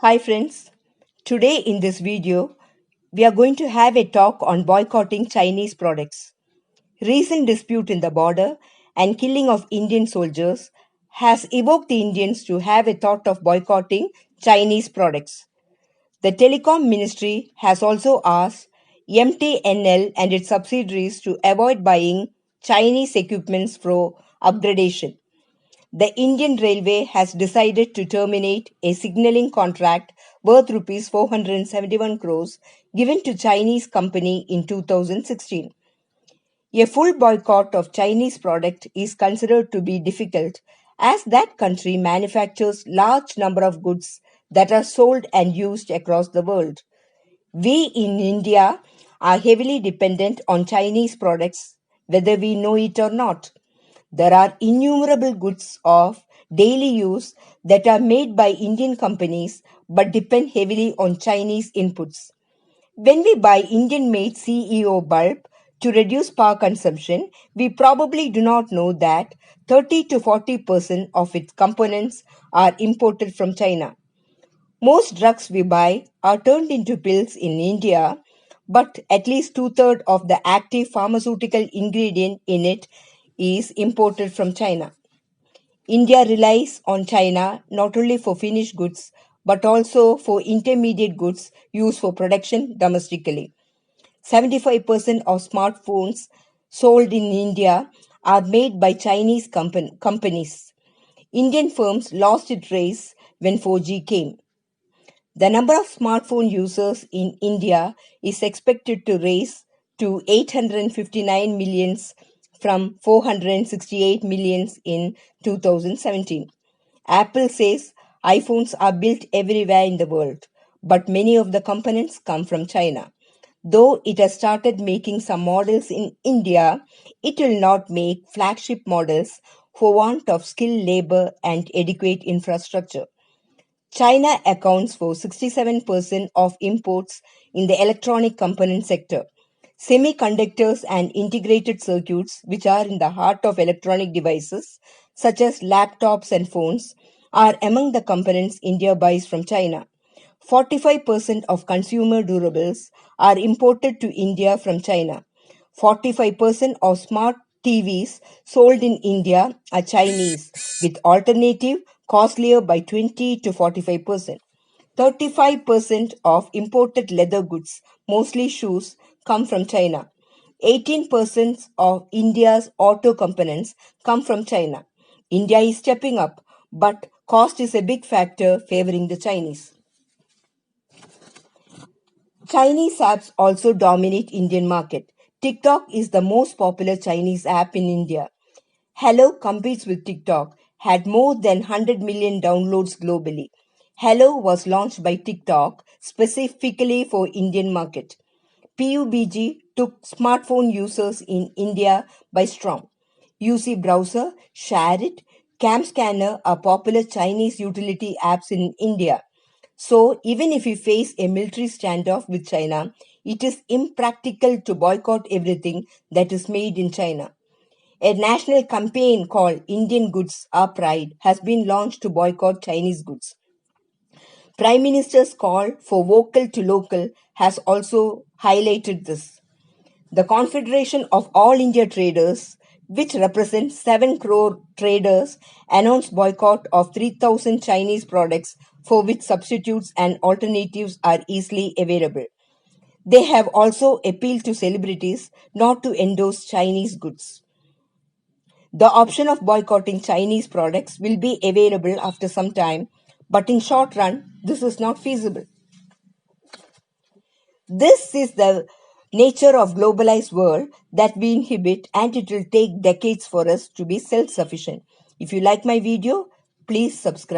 Hi friends, today in this video, we are going to have a talk on boycotting Chinese products. Recent dispute in the border and killing of Indian soldiers has evoked the Indians to have a thought of boycotting Chinese products. The Telecom Ministry has also asked MTNL and its subsidiaries to avoid buying Chinese equipments for upgradation. The Indian Railway has decided to terminate a signalling contract worth Rs 471 crores given to Chinese company in 2016. A full boycott of Chinese product is considered to be difficult as that country manufactures large number of goods that are sold and used across the world. We in India are heavily dependent on Chinese products whether we know it or not. There are innumerable goods of daily use that are made by Indian companies but depend heavily on Chinese inputs. When we buy Indian made CEO bulb to reduce power consumption, we probably do not know that 30 to 40% of its components are imported from China. Most drugs we buy are turned into pills in India, but at least two-thirds of the active pharmaceutical ingredient in it is imported from China. India relies on China not only for finished goods but also for intermediate goods used for production domestically. 75% of smartphones sold in India are made by Chinese companies. Indian firms lost its race when 4G came. The number of smartphone users in India is expected to rise to 859 millions from 468 millions in 2017. Apple says iPhones are built everywhere in the world, but many of the components come from China. Though it has started making some models in India, it will not make flagship models for want of skilled labor and adequate infrastructure. China accounts for 67% of imports in the electronic component sector. Semiconductors and integrated circuits, which are in the heart of electronic devices, such as laptops and phones, are among the components India buys from China. 45% of consumer durables are imported to India from China. 45% of smart TVs sold in India are Chinese, with alternative costlier by 20 to 45%. 35% of imported leather goods, mostly shoes, come from China. 18% of India's auto components come from China. India is stepping up, but cost is a big factor favoring the Chinese. Chinese apps also dominate Indian market. TikTok is the most popular Chinese app in India. Hello competes with TikTok, had more than 100 million downloads globally. Hello was launched by TikTok specifically for Indian market. PUBG took smartphone users in India by storm. UC Browser, ShareIt, Cam Scanner are popular Chinese utility apps in India. So, even if we face a military standoff with China, it is impractical to boycott everything that is made in China. A national campaign called Indian Goods Our Pride has been launched to boycott Chinese goods. Prime Minister's call for vocal to local has also highlighted this. The Confederation of All India Traders, which represents 7 crore traders, announced boycott of 3,000 Chinese products for which substitutes and alternatives are easily available. They have also appealed to celebrities not to endorse Chinese goods. The option of boycotting Chinese products will be available after some time, but in short run, this is not feasible. This is the nature of globalized world that we inhabit, and it will take decades for us to be self-sufficient. If you like my video, please subscribe.